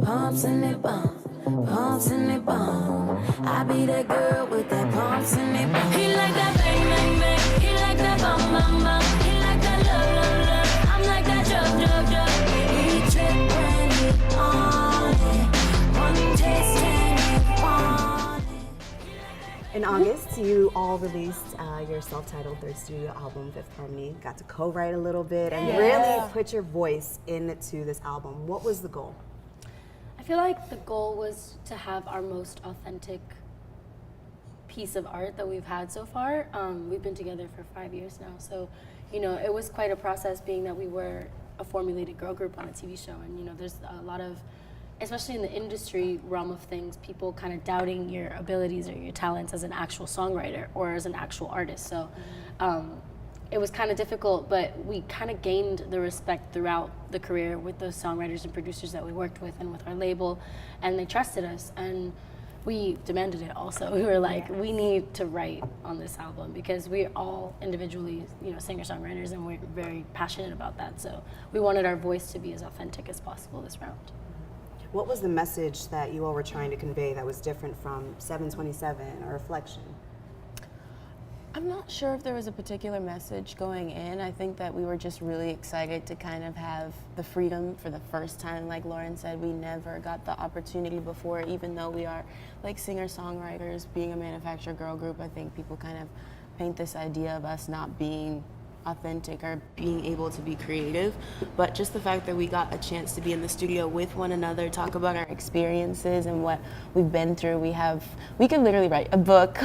pumps and they bump, pumps and they bump. I be that girl with that pumps and they bump. He like that bang, bang, bang. He like that bum, bum, bum. He like that love, love, love. I'm like that jug, jug, jug. He trip when he on it. One taste and he want it. In August, you all released your self-titled third studio album, Fifth Harmony. Got to co-write a little bit and really put your voice into this album. What was the goal? I feel like the goal was to have our most authentic piece of art that we've had so far. We've been together for 5 years now, so it was quite a process, being that we were a formulated girl group on a TV show, and there's a lot of, especially in the industry realm of things, people kind of doubting your abilities or your talents as an actual songwriter or as an actual artist. So it was kind of difficult, but we kind of gained the respect throughout the career with those songwriters and producers that we worked with and with our label, and they trusted us, and we demanded it also. We were like, we need to write on this album because we're all individually, singer-songwriters, and we're very passionate about that. So we wanted our voice to be as authentic as possible this round. What was the message that you all were trying to convey that was different from 727 or Reflection? I'm not sure if there was a particular message going in. I think that we were just really excited to kind of have the freedom for the first time. Like Lauren said, we never got the opportunity before, even though we are like singer-songwriters, being a manufacturer girl group. I think people kind of paint this idea of us not being authentic or being able to be creative, but just the fact that we got a chance to be in the studio with one another, talk about our experiences and what we've been through. We could literally write a book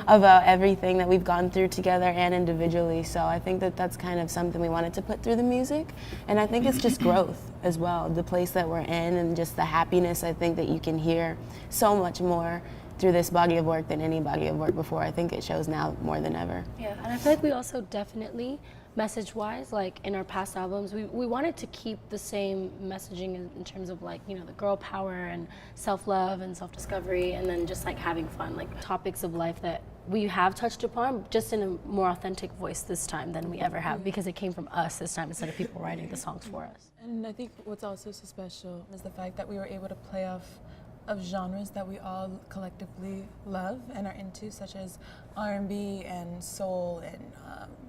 about everything that we've gone through together and individually. So I think that that's kind of something we wanted to put through the music, and I think it's just growth as well, the place that we're in and just the happiness. I think that you can hear so much more through this body of work than any body of work before. I think it shows now more than ever. Yeah, and I feel like we also definitely, message-wise, like in our past albums, we wanted to keep the same messaging in terms of like, the girl power and self-love and self-discovery, and then just like having fun, like topics of life that we have touched upon, just in a more authentic voice this time than we ever have, because it came from us this time instead of people writing the songs for us. And I think what's also so special is the fact that we were able to play off of genres that we all collectively love and are into, such as R&B and soul and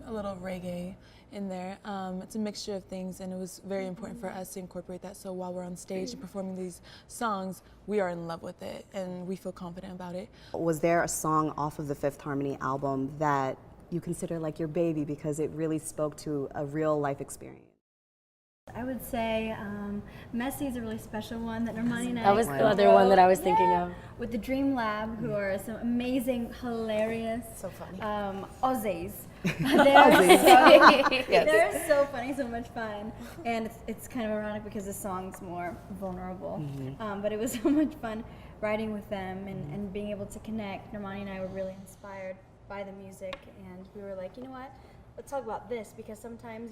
a little reggae in there. It's a mixture of things, and it was very important for us to incorporate that, so while we're on stage and performing these songs, we are in love with it and we feel confident about it. Was there a song off of the Fifth Harmony album that you consider like your baby because it really spoke to a real life experience? I would say Messy is a really special one that Normani and I That was the other one that I was thinking of. With the Dream Lab, who are some amazing, hilarious Aussies. They're so funny, so much fun. And it's kind of ironic because the song's more vulnerable. But it was so much fun writing with them and being able to connect. Normani and I were really inspired by the music, and we were like, you know what, let's talk about this, because sometimes,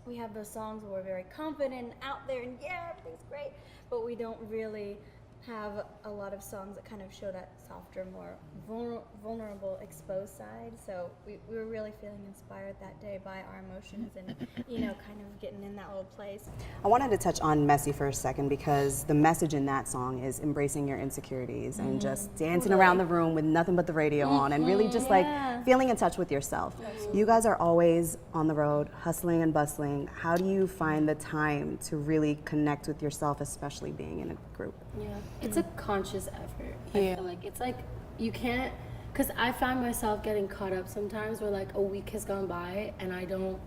we have those songs where we're very confident out there and everything's great, but we don't really have a lot of songs that kind of show that softer, more vulnerable, exposed side. So we were really feeling inspired that day by our emotions and, kind of getting in that little place. I wanted to touch on Messy for a second because the message in that song is embracing your insecurities and just dancing around the room with nothing but the radio on and really just like feeling in touch with yourself. You guys are always on the road, hustling and bustling. How do you find the time to really connect with yourself, especially being in a group? Yeah, it's a conscious effort. I feel like it's like you can't, because I find myself getting caught up sometimes where like a week has gone by and I don't,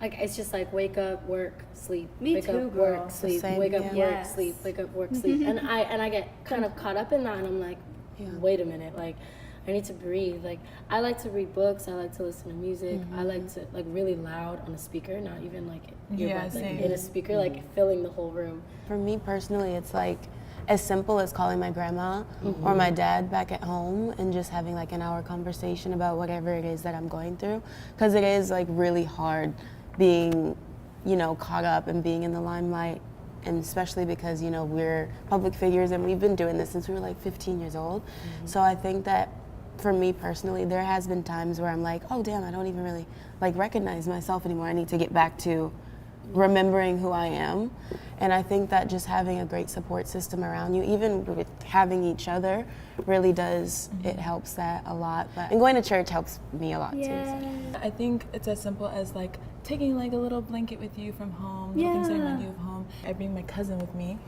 like it's just like wake up, work, sleep, wake up, work, sleep, wake up, work, sleep, wake up, work, sleep, and I get kind of caught up in that, and I'm like, wait a minute, like I need to breathe. Like I like to read books, I like to listen to music, I like to like really loud on a speaker, not even like earbuds, like in a speaker, like filling the whole room. For me personally, it's like as simple as calling my grandma or my dad back at home and just having like an hour conversation about whatever it is that I'm going through, because it is like really hard being, caught up and being in the limelight, and especially because, we're public figures and we've been doing this since we were like 15 years old. So I think that for me personally, there has been times where I'm like, oh damn, I don't even really like recognize myself anymore. I need to get back to remembering who I am. And I think that just having a great support system around you, even with having each other, really does, it helps that a lot. And going to church helps me a lot too. So. I think it's as simple as like taking like a little blanket with you from home, little things that remind you of home. I bring my cousin with me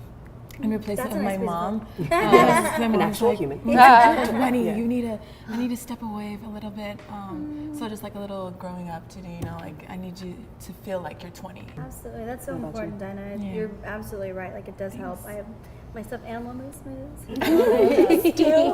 and replace it with my mom. An actual human. 20, I need to step away a little bit. So just like a little growing up to do, you know, like I need you to feel like you're 20. Absolutely, that's so important, Dinah. Yeah. You're absolutely right. Like it does help. I have my stuffed animal moose. Literally still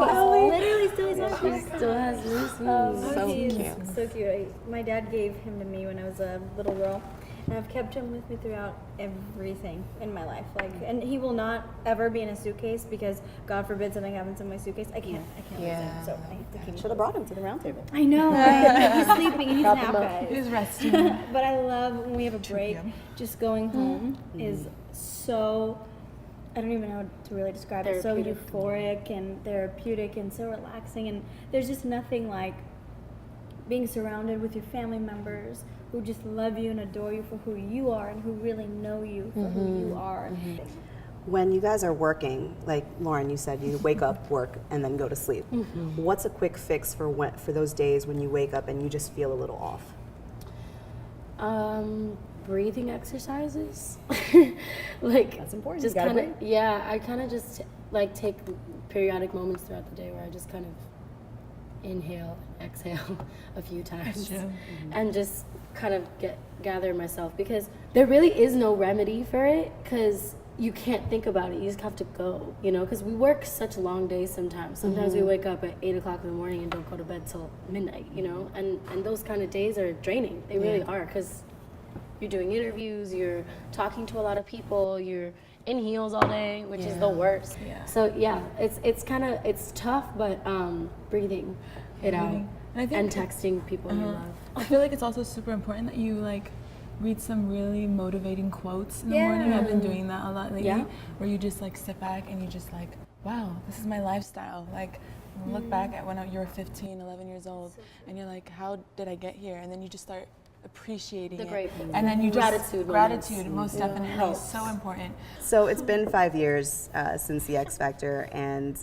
has loose moves. So He's cute. so cute. My dad gave him to me when I was a little girl, and I've kept him with me throughout everything in my life. Like, and he will not ever be in a suitcase because God forbid something happens in my suitcase. I can't lose him. So I have to keep him. Should have brought him to the round table. I know. Right? He's sleeping. He needs a nap, guys. He's resting. But I love when we have a break. Just going home is so. I don't even know how to really describe it. So euphoric and therapeutic and so relaxing. And there's just nothing like being surrounded with your family members who just love you and adore you for who you are and who really know you for who you are. When you guys are working, like Lauren, you said you wake up, work, and then go to sleep. What's a quick fix for those days when you wake up and you just feel a little off? Breathing exercises. Like That's important. just You gotta kind of I kind of just like take periodic moments throughout the day where I just kind of inhale, exhale a few times, and just kind of gather myself, because there really is no remedy for it, because you can't think about it. You just have to go, you know, because we work such long days sometimes. Sometimes we wake up at 8 o'clock in the morning and don't go to bed till midnight, you know, and those kind of days are draining. They really are, because you're doing interviews, you're talking to a lot of people, you're in heels all day, which is the worst. So it's kind of, it's tough, but breathing it out and texting people you love. I feel like it's also super important that you like read some really motivating quotes in the morning. I've been doing that a lot lately, where you just like sit back and you just like, wow, this is my lifestyle. Like look back at when you were 15, 11 years old, and you're like, how did I get here? And then you just start appreciating it. And then you just gratitude most definitely is so important. So it's been 5 years since the X Factor, and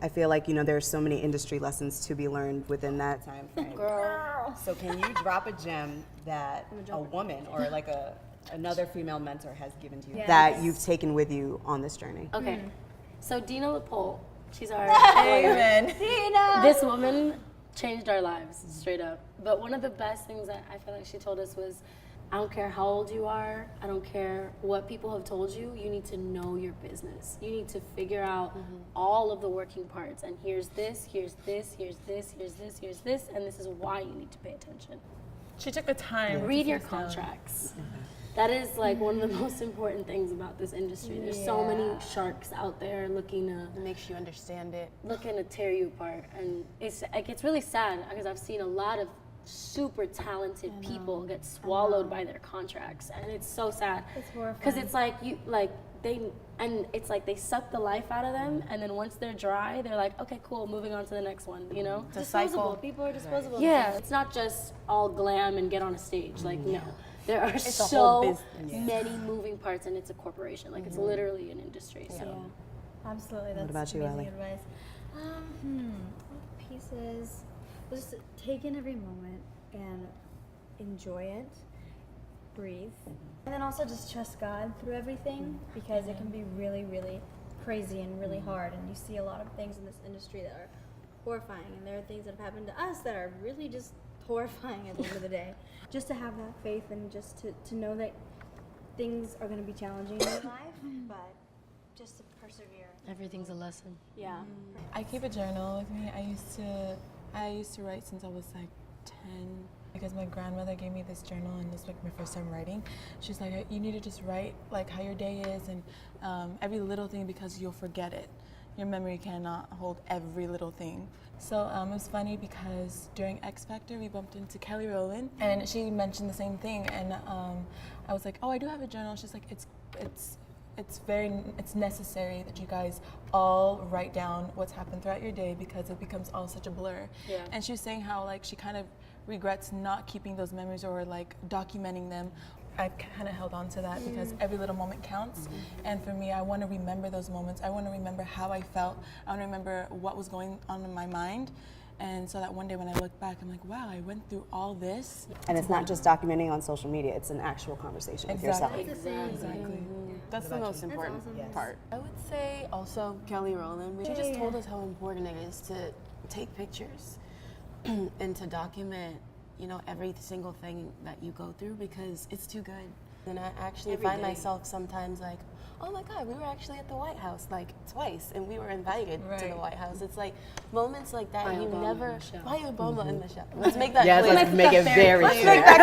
I feel like, you know, there's so many industry lessons to be learned within that time frame. Girl. So can you drop a gem that a woman or like another female mentor has given to you that you've taken with you on this journey? Okay, so Dina LaPole, she's our Amen. This woman changed our lives, straight up. But one of the best things that I feel like she told us was, I don't care how old you are, I don't care what people have told you, you need to know your business. You need to figure out all of the working parts, and here's this, here's this, here's this, here's this, here's this, and this is why you need to pay attention. She took the time. Read your contracts. That is like one of the most important things about this industry. There's so many sharks out there looking to It makes you understand it. looking to tear you apart, and it's like, it's really sad because I've seen a lot of super talented people get swallowed by their contracts, and it's so sad. It's horrifying. Because it's like it's like they suck the life out of them, and then once they're dry, they're like, okay, cool, moving on to the next one, you know? It's a Disposable. cycle. People are disposable. Yeah, it's not just all glam and get on a stage. Like, no. There are a whole so business. many moving parts, and it's a corporation. Like, it's literally an industry. So. Absolutely. That's about you, amazing Ally? advice. What pieces? Just take in every moment and enjoy it. Breathe. And then also just trust God through everything, because it can be really, really crazy and really hard. And you see a lot of things in this industry that are horrifying. And there are things that have happened to us that are really just horrifying at the end of the day. Just to have that faith and just to know that things are going to be challenging in your life, but just to persevere. Everything's a lesson. Yeah. I keep a journal with me. I used to write since I was like 10, because my grandmother gave me this journal, and this was like my first time writing. She's like, you need to just write like how your day is, and every little thing, because you'll forget it. Your memory cannot hold every little thing. So it was funny because during X Factor we bumped into Kelly Rowland, and she mentioned the same thing, and I was like, oh, I do have a journal. She's like, it's necessary that you guys all write down what's happened throughout your day, because it becomes all such a blur. Yeah. And she was saying how like she kind of regrets not keeping those memories or like documenting them. I've kind of held on to that because every little moment counts. And for me, I want to remember those moments. I want to remember how I felt. I want to remember what was going on in my mind. And so that one day when I look back, I'm like, wow, I went through all this. And it's not just documenting on social media, it's an actual conversation with yourself. Exactly. That's the most important part. I would say also Kelly Rowland. She just told us how important it is to take pictures and to document, you know, every single thing that you go through because it's too good. And I actually find myself sometimes like, oh my God, we were actually at the White House like twice, and we were invited to the White House. It's like moments like that you never. Why Obama in the show? Let's make that clear. Let's make it very clear. Make that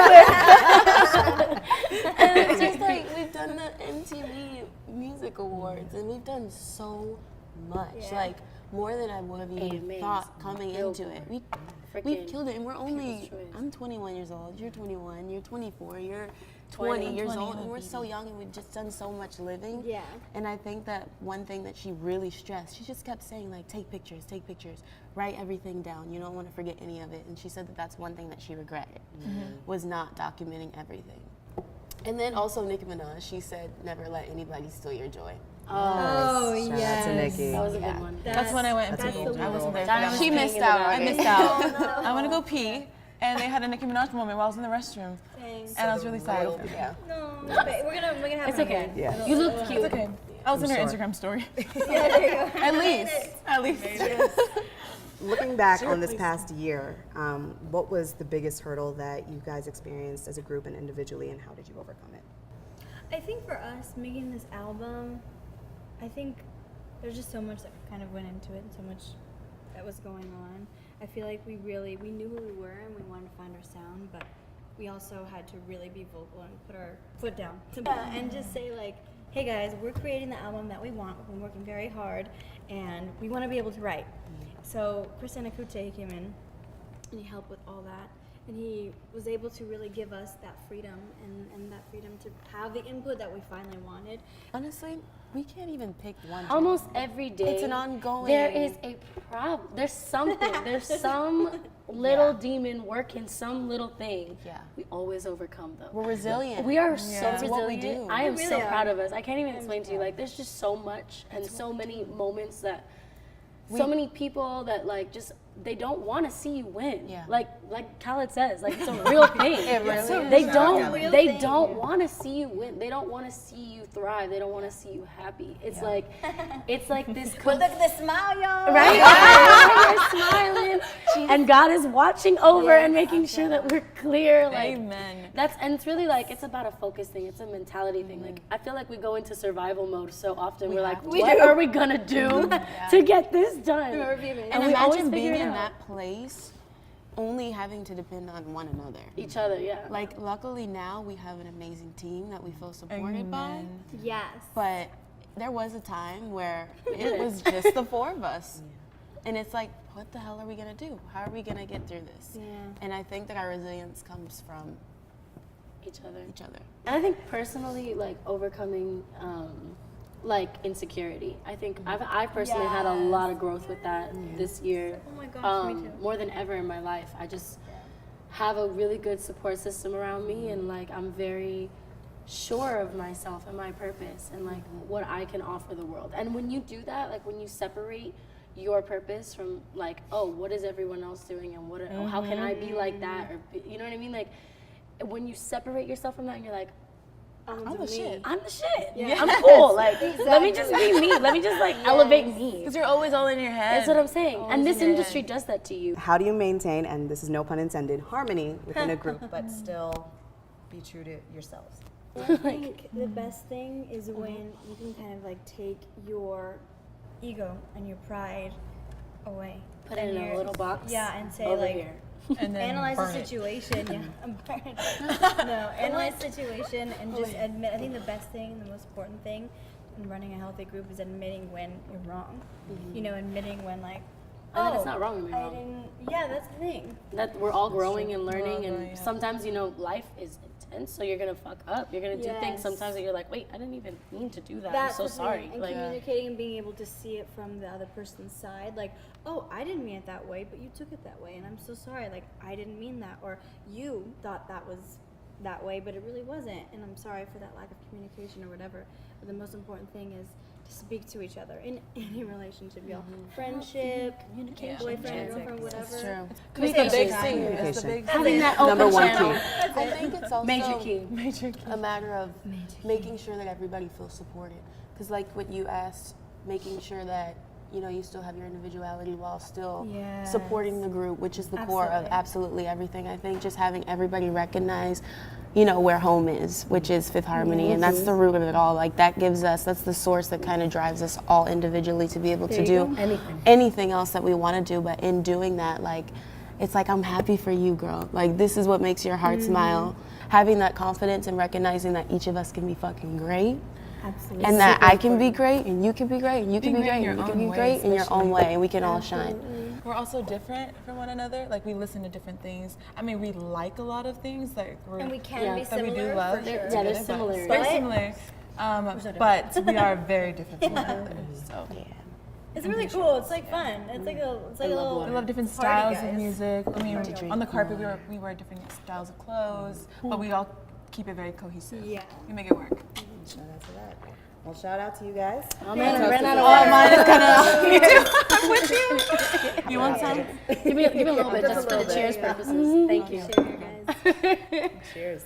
clear. And it's just like we've done the MTV Music Awards, and we've done so much, like more than I would have even thought coming into it. We've killed it, and we're only. I'm 21 years old. You're 21. You're 24. You're 20 years old, and we're so young, and we've just done so much living. Yeah. And I think that one thing that she really stressed, she just kept saying like, take pictures, write everything down. You don't want to forget any of it. And she said that that's one thing that she regretted, was not documenting everything. And then also Nicki Minaj, she said, never let anybody steal your joy. Oh, Shout out yes. to Nikki. That was a good one. That's when I went and peed. I wasn't there for that. She missed out. I missed out. I want to go pee, and they had a Nicki Minaj moment while I was in the restroom, and I was really sad. Yeah. No, but we're gonna have It's it okay. again. Yeah. You looked cute. It's okay. I was in her Instagram story. Yeah, there you go. At least. Looking back on this past year, what was the biggest hurdle that you guys experienced as a group and individually, and how did you overcome it? I think for us making this album, I think there's just so much that kind of went into it and so much that was going on. I feel like we knew who we were and we wanted to find our sound, but we also had to really be vocal and put our foot down and just say like, hey guys, we're creating the album that we want. We've been working very hard and we want to be able to write. So Chris Anakute came in and he helped with all that. And he was able to really give us that freedom and that freedom to have the input that we finally wanted. Honestly, we can't even pick one. Almost every day. It's an ongoing. There is a problem. There's something. There's some little demon working, some little thing. Yeah. We always overcome though. We're resilient. We are so That's resilient. what we do. I am We so really proud are. of us. I can't even explain to you. Like, there's just so much and so many moments that so many people that like just they don't want to see you win. Yeah. Like Khaled says, like it's a real thing. It really is. They Real don't thing. want to see you win. They don't want to see you thrive. They don't want to see you happy. It's like this. But look at the smile, y'all. Right? You're smiling, and God is watching over and making sure that we're clear. Like Amen. and it's really like it's about a focus thing. It's a mentality thing. Like I feel like we go into survival mode so often. We're like, what are we gonna do to get this done? And we always imagine figure being it in out. that place, only having to depend on one another. Each other, yeah. Like, luckily now we have an amazing team that we feel supported by. Yes. But there was a time where it was just the four of us. And it's like, what the hell are we going to do? How are we going to get through this? Yeah. And I think that our resilience comes from each other. And I think personally, like overcoming like insecurity. I think I personally had a lot of growth with that this year. Oh my gosh, me too. More than ever in my life. I just have a really good support system around me, and like I'm very sure of myself and my purpose and like what I can offer the world. And when you do that, like when you separate your purpose from like, oh, what is everyone else doing and how can I be like that, or you know what I mean? Like when you separate yourself from that and you're like, I'm the shit. I'm the shit. Yeah. I'm cool. Like, let me just be me. Let me just like elevate me. Because you're always all in your head. That's what I'm saying. Always And this in your industry head. does that to you. How do you maintain, and this is no pun intended, harmony within a group, but still be true to yourselves? I think the best thing is when you can kind of like take your ego and your pride away. Put it And in a your- little box. Yeah, and say over like, here. And then analyze burn the it. situation. Yeah, I'm burned. No, analyze the situation and just admit. I think the best thing, the most important thing in running a healthy group is admitting when you're wrong. You know, admitting when like, And then it's not wrong to be I wrong. didn't. Yeah, that's the thing. That we're all growing and learning, growing, and yeah. sometimes, you know, life is intense, so you're gonna fuck up. You're gonna do things Yes. sometimes that you're like, wait, I didn't even mean to do that. That's I'm so the thing. sorry. And Like, communicating and being able to see it from the other person's side, like, oh, I didn't mean it that way, but you took it that way, and I'm so sorry. Like, I didn't mean that, or you thought that was that way, but it really wasn't. And I'm sorry for that lack of communication or whatever. But the most important thing is to speak to each other in any relationship, y'all. Friendship, boyfriend, girlfriend, whatever. It's true. It's the big thing. It's the big Having that Number open one channel. key. I think it's also Major key. a matter of making sure that everybody feels supported. Because like what you asked, making sure that you still have your individuality while still Yes. supporting the group, which is the core of Absolutely. absolutely everything. I think just having everybody recognize, where home is, which is Fifth Harmony, and that's the root of it all. Like that's the source that kind of drives us all individually to be able to do anything else that we want to do. But in doing that, like, it's like, I'm happy for you, girl. Like, this is what makes your heart smile. Having that confidence and recognizing that each of us can be fucking great. Absolutely. And that I can be great, and you can be great, and you can be great, and you can be own way, great in your own way, and we can all shine. We're also different from one another. Like, we listen to different things. I mean, we like a lot of things that And we can be that we similar, do love. for sure. Yeah, there's similarities. Very similar. But we are very different from one another. So It's really cool. It's like fun. It's like a little. we love different Party, styles of guys. music. I mean, on the carpet we wear different styles of clothes, but we all keep it very cohesive. Yeah. We make it work. Shout out to that. Well, shout out to you guys. Oh man, I ran out of words. You want some? Give me a little bit just for the cheers purposes. Thank you. Share, guys. Cheers.